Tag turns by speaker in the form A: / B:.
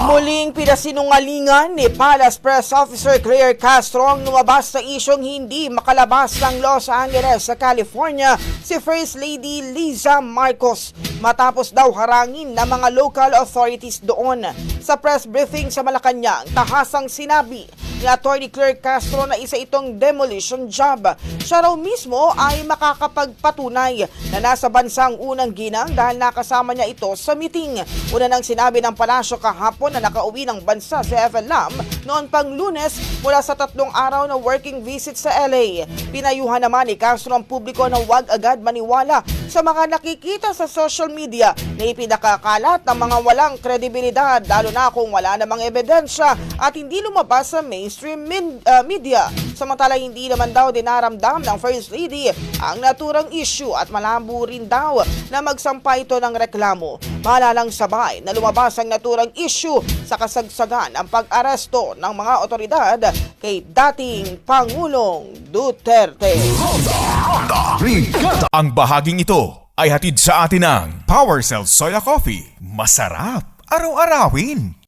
A: Muling pinasinungalingan ni Palace Press Officer Claire Castro ang lumabas sa isyong hindi makalabas ng Los Angeles sa California si First Lady Liza Marcos matapos daw harangin ng mga local authorities doon. Sa press briefing sa Malacanang, tahasang sinabi ni Atty. Claire Castro na isa itong demolition job. Siya raw mismo ay makakapagpatunay na nasa bansa ang unang ginang dahil nakasama niya ito sa meeting. Una nang sinabi ng palasyo kahapon na nakauwi ng bansa si Evan Lam noon pang Lunes mula sa 3 araw na working visit sa LA. Pinayuhan naman ni Castro ang publiko na huwag agad maniwala sa mga nakikita sa social media na ipinakakalat ng mga walang kredibilidad lalo na kung wala namang ebidensya at hindi lumabas sa mainstream media. Samantala hindi naman daw dinaramdam ng First Lady ang naturang issue at malabo rin daw na magsampa ito ng reklamo. Malalang sabay na lumabas ang naturang issue sa kasagsagan ang pag-aresto ng mga otoridad kay dating Pangulong Duterte.
B: Ang bahaging ito ay hatid sa atin ng Power Cell Soya Coffee. Masarap araw-arawin.